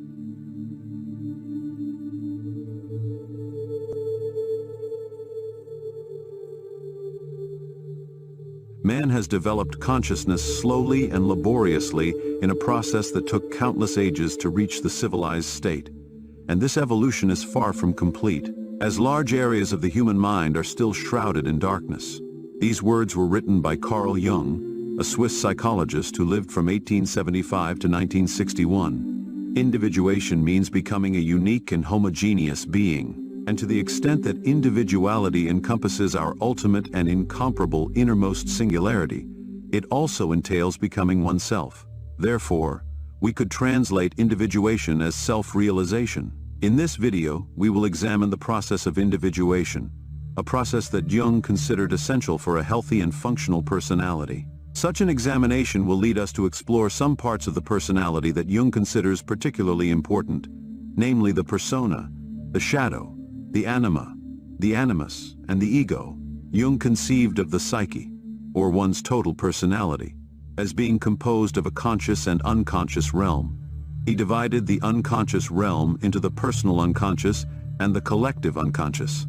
Man has developed consciousness slowly and laboriously in a process that took countless ages to reach the civilized state. And this evolution is far from complete, as large areas of the human mind are still shrouded in darkness. These words were written by Carl Jung, a Swiss psychologist who lived from 1875 to 1961. Individuation means becoming a unique and homogeneous being. And to the extent that individuality encompasses our ultimate and incomparable innermost singularity, it also entails becoming oneself. Therefore, we could translate individuation as self-realization. In this video, we will examine the process of individuation, a process that Jung considered essential for a healthy and functional personality. Such an examination will lead us to explore some parts of the personality that Jung considers particularly important, namely the persona, the shadow, the anima, the animus, and the ego. Jung conceived of the psyche, or one's total personality, as being composed of a conscious and unconscious realm. He divided the unconscious realm into the personal unconscious and the collective unconscious.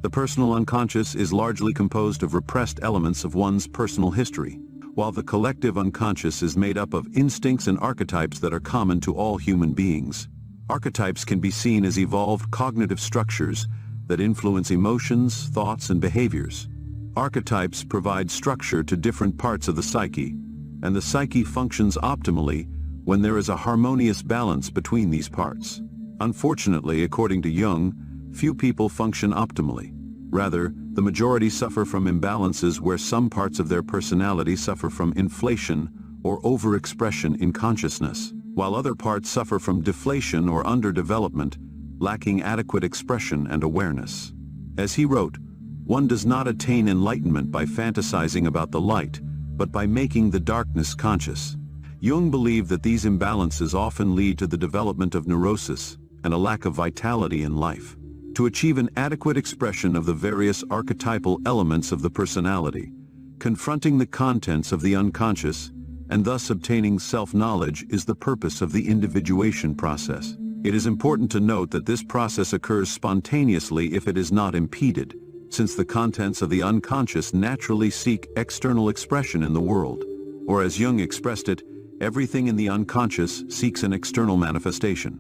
The personal unconscious is largely composed of repressed elements of one's personal history, while the collective unconscious is made up of instincts and archetypes that are common to all human beings. Archetypes can be seen as evolved cognitive structures that influence emotions, thoughts, and behaviors. Archetypes provide structure to different parts of the psyche, and the psyche functions optimally when there is a harmonious balance between these parts. Unfortunately, according to Jung, few people function optimally. Rather, the majority suffer from imbalances where some parts of their personality suffer from inflation or overexpression in consciousness, while other parts suffer from deflation or underdevelopment, lacking adequate expression and awareness. As he wrote, "One does not attain enlightenment by fantasizing about the light, but by making the darkness conscious." Jung believed that these imbalances often lead to the development of neurosis and a lack of vitality in life. To achieve an adequate expression of the various archetypal elements of the personality, confronting the contents of the unconscious, and thus obtaining self-knowledge is the purpose of the individuation process. It is important to note that this process occurs spontaneously if it is not impeded, since the contents of the unconscious naturally seek external expression in the world. Or as Jung expressed it, everything in the unconscious seeks an external manifestation.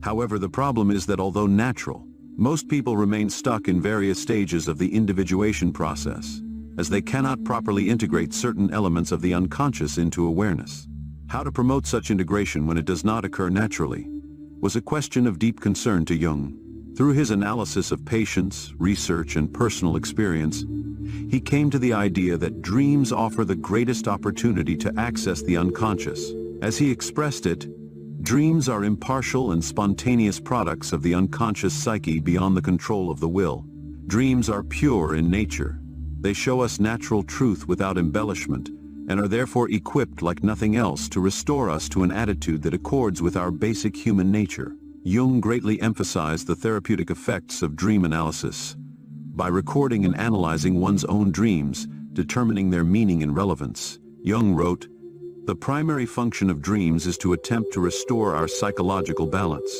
However, the problem is that although natural, most people remain stuck in various stages of the individuation process, as they cannot properly integrate certain elements of the unconscious into awareness. How to promote such integration when it does not occur naturally was a question of deep concern to Jung. Through his analysis of patients, research, and personal experience, he came to the idea that dreams offer the greatest opportunity to access the unconscious. As he expressed it, dreams are impartial and spontaneous products of the unconscious psyche beyond the control of the will. Dreams are pure in nature. They show us natural truth without embellishment, and are therefore equipped like nothing else to restore us to an attitude that accords with our basic human nature. Jung greatly emphasized the therapeutic effects of dream analysis. By recording and analyzing one's own dreams, determining their meaning and relevance, Jung wrote, "The primary function of dreams is to attempt to restore our psychological balance."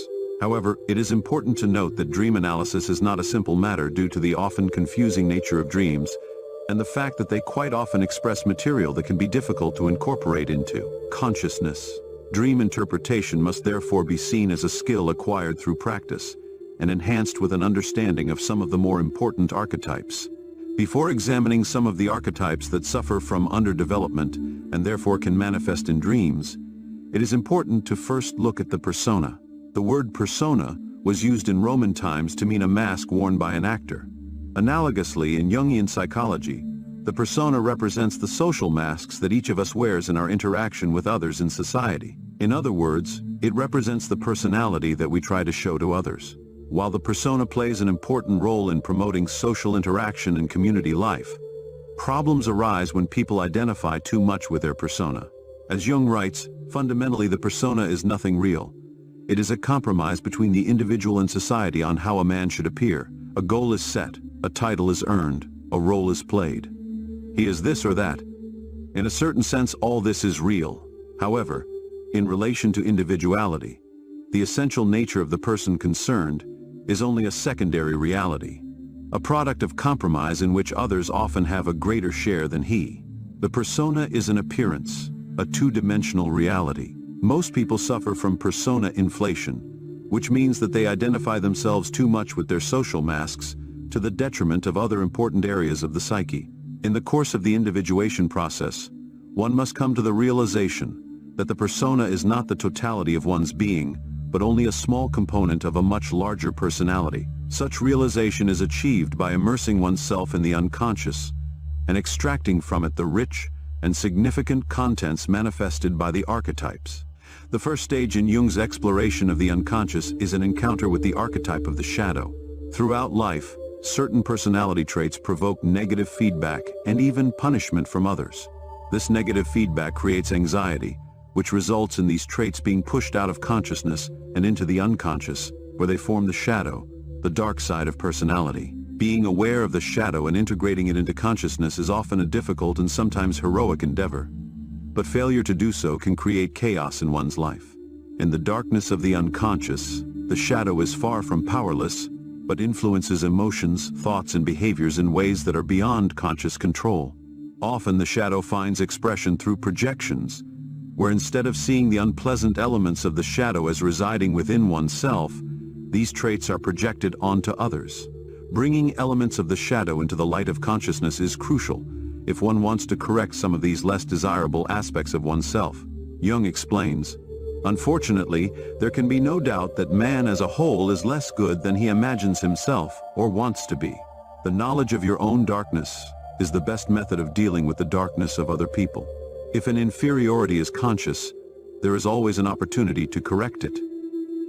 However, it is important to note that dream analysis is not a simple matter due to the often confusing nature of dreams, and the fact that they quite often express material that can be difficult to incorporate into consciousness. Dream interpretation must therefore be seen as a skill acquired through practice, and enhanced with an understanding of some of the more important archetypes. Before examining some of the archetypes that suffer from underdevelopment, and therefore can manifest in dreams, it is important to first look at the persona. The word persona was used in Roman times to mean a mask worn by an actor. Analogously, in Jungian psychology, the persona represents the social masks that each of us wears in our interaction with others in society. In other words, it represents the personality that we try to show to others. While the persona plays an important role in promoting social interaction and community life, problems arise when people identify too much with their persona. As Jung writes, fundamentally the persona is nothing real. It is a compromise between the individual and society on how a man should appear. A goal is set, a title is earned, a role is played. He is this or that. In a certain sense, all this is real. However, in relation to individuality, The essential nature of the person concerned is only a secondary reality, a product of compromise in which others often have a greater share than he. The persona is an appearance, a two-dimensional reality. Most people suffer from persona inflation, which means that they identify themselves too much with their social masks to the detriment of other important areas of the psyche. In the course of the individuation process, one must come to the realization that the persona is not the totality of one's being, but only a small component of a much larger personality. Such realization is achieved by immersing oneself in the unconscious and extracting from it the rich and significant contents manifested by the archetypes. The first stage in Jung's exploration of the unconscious is an encounter with the archetype of the shadow. Throughout life, certain personality traits provoke negative feedback and even punishment from others. This negative feedback creates anxiety, which results in these traits being pushed out of consciousness and into the unconscious, where they form the shadow, the dark side of personality. Being aware of the shadow and integrating it into consciousness is often a difficult and sometimes heroic endeavor. But failure to do so can create chaos in one's life. In the darkness of the unconscious, the shadow is far from powerless, but influences emotions, thoughts, and behaviors in ways that are beyond conscious control. Often the shadow finds expression through projections, where instead of seeing the unpleasant elements of the shadow as residing within oneself, these traits are projected onto others. Bringing elements of the shadow into the light of consciousness is crucial if one wants to correct some of these less desirable aspects of oneself. Jung explains, "Unfortunately, there can be no doubt that man as a whole is less good than he imagines himself or wants to be. The knowledge of your own darkness is the best method of dealing with the darkness of other people. If an inferiority is conscious, there is always an opportunity to correct it.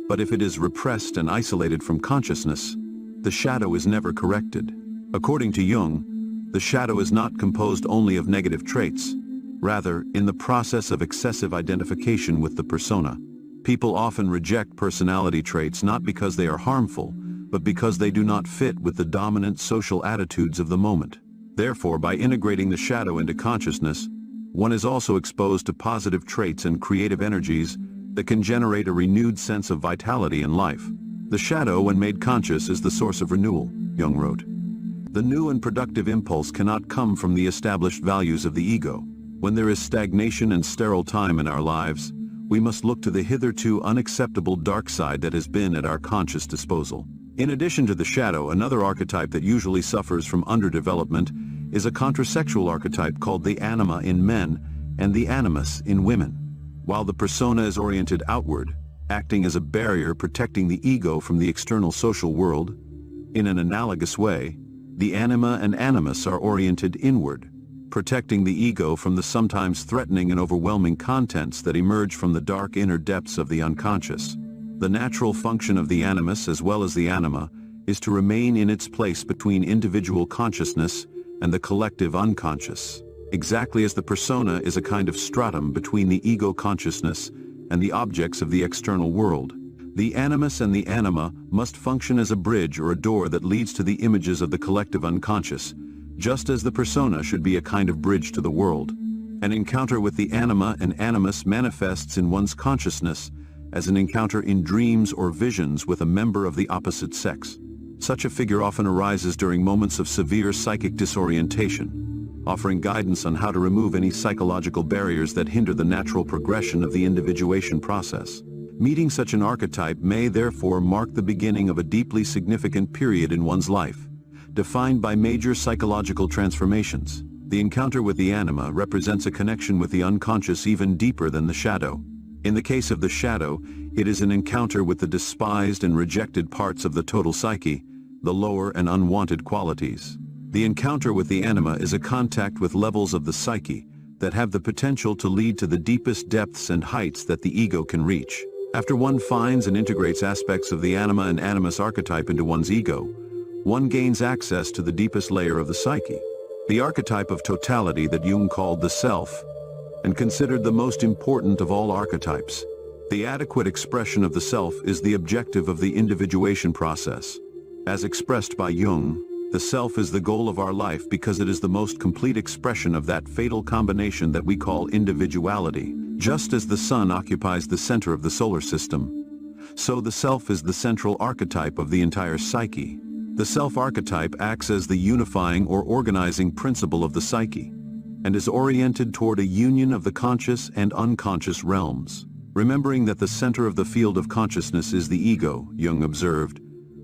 But if it is repressed and isolated from consciousness, the shadow is never corrected." According to Jung, the shadow is not composed only of negative traits. Rather, in the process of excessive identification with the persona, people often reject personality traits not because they are harmful, but because they do not fit with the dominant social attitudes of the moment. Therefore, by integrating the shadow into consciousness, one is also exposed to positive traits and creative energies that can generate a renewed sense of vitality in life. The shadow, when made conscious, is the source of renewal, Jung wrote. The new and productive impulse cannot come from the established values of the ego. When there is stagnation and sterile time in our lives, we must look to the hitherto unacceptable dark side that has been at our conscious disposal. In addition to the shadow, another archetype that usually suffers from underdevelopment is a contrasexual archetype called the anima in men and the animus in women. While the persona is oriented outward, acting as a barrier protecting the ego from the external social world, in an analogous way, the anima and animus are oriented inward, protecting the ego from the sometimes threatening and overwhelming contents that emerge from the dark inner depths of the unconscious. The natural function of the animus as well as the anima is to remain in its place between individual consciousness and the collective unconscious, exactly as the persona is a kind of stratum between the ego consciousness and the objects of the external world. The animus and the anima must function as a bridge or a door that leads to the images of the collective unconscious, just as the persona should be a kind of bridge to the world. An encounter with the anima and animus manifests in one's consciousness as an encounter in dreams or visions with a member of the opposite sex. Such a figure often arises during moments of severe psychic disorientation, offering guidance on how to remove any psychological barriers that hinder the natural progression of the individuation process. Meeting such an archetype may therefore mark the beginning of a deeply significant period in one's life, defined by major psychological transformations. The encounter with the anima represents a connection with the unconscious even deeper than the shadow. In the case of the shadow, it is an encounter with the despised and rejected parts of the total psyche, the lower and unwanted qualities. The encounter with the anima is a contact with levels of the psyche that have the potential to lead to the deepest depths and heights that the ego can reach. After one finds and integrates aspects of the anima and animus archetype into one's ego, one gains access to the deepest layer of the psyche, the archetype of totality that Jung called the self, and considered the most important of all archetypes. The adequate expression of the self is the objective of the individuation process. As expressed by Jung, the self is the goal of our life because it is the most complete expression of that fatal combination that we call individuality. Just as the sun occupies the center of the solar system, So the self is the central archetype of the entire psyche. The self-archetype acts as the unifying or organizing principle of the psyche, and is oriented toward a union of the conscious and unconscious realms. Remembering that the center of the field of consciousness is the ego, Jung observed,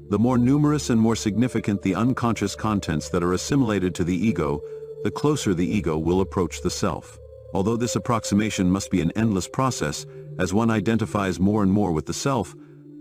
the more numerous and more significant the unconscious contents that are assimilated to the ego, the closer the ego will approach the self. Although this approximation must be an endless process, as one identifies more and more with the self,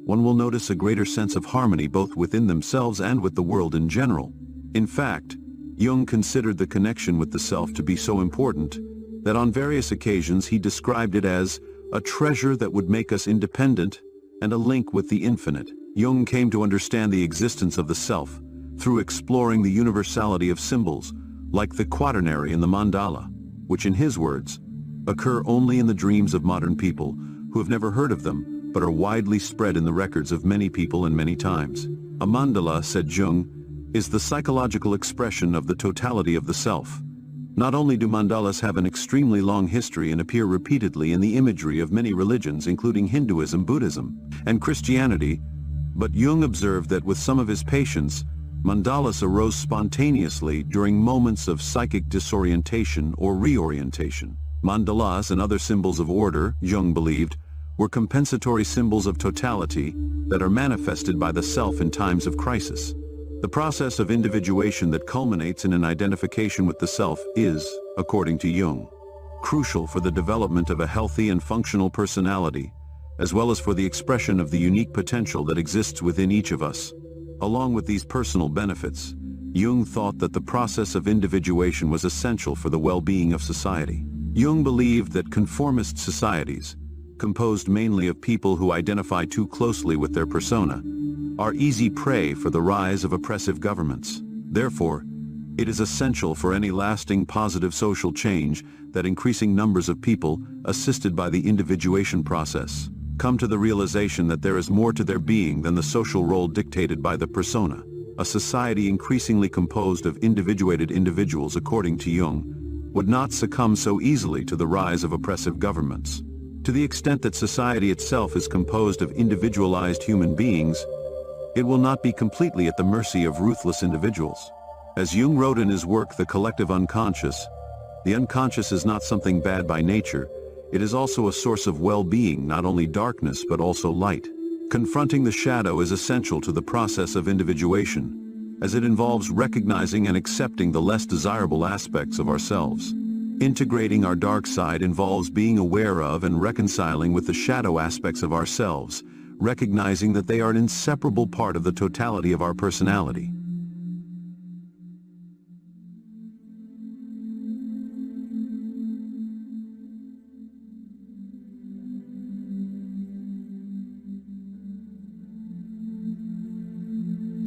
one will notice a greater sense of harmony both within themselves and with the world in general. In fact, Jung considered the connection with the self to be so important that on various occasions he described it as a treasure that would make us independent and a link with the infinite. Jung came to understand the existence of the self through exploring the universality of symbols, like the quaternary and the mandala, which in his words, occur only in the dreams of modern people who have never heard of them, but are widely spread in the records of many people and many times. A mandala, said Jung, is the psychological expression of the totality of the self. Not only do mandalas have an extremely long history and appear repeatedly in the imagery of many religions including Hinduism, Buddhism, and Christianity, but Jung observed that with some of his patients, mandalas arose spontaneously during moments of psychic disorientation or reorientation. Mandalas and other symbols of order, Jung believed, were compensatory symbols of totality that are manifested by the self in times of crisis. The process of individuation that culminates in an identification with the self is, according to Jung, crucial for the development of a healthy and functional personality, as well as for the expression of the unique potential that exists within each of us. Along with these personal benefits, Jung thought that the process of individuation was essential for the well-being of society. Jung believed that conformist societies, composed mainly of people who identify too closely with their persona, are easy prey for the rise of oppressive governments. Therefore, it is essential for any lasting positive social change that increasing numbers of people, assisted by the individuation process, come to the realization that there is more to their being than the social role dictated by the persona. A society increasingly composed of individuated individuals, according to Jung, would not succumb so easily to the rise of oppressive governments. To the extent that society itself is composed of individualized human beings, it will not be completely at the mercy of ruthless individuals. As Jung wrote in his work The Collective Unconscious, the unconscious is not something bad by nature, it is also a source of well-being, not only darkness but also light. Confronting the shadow is essential to the process of individuation, as it involves recognizing and accepting the less desirable aspects of ourselves. Integrating our dark side involves being aware of and reconciling with the shadow aspects of ourselves, recognizing that they are an inseparable part of the totality of our personality.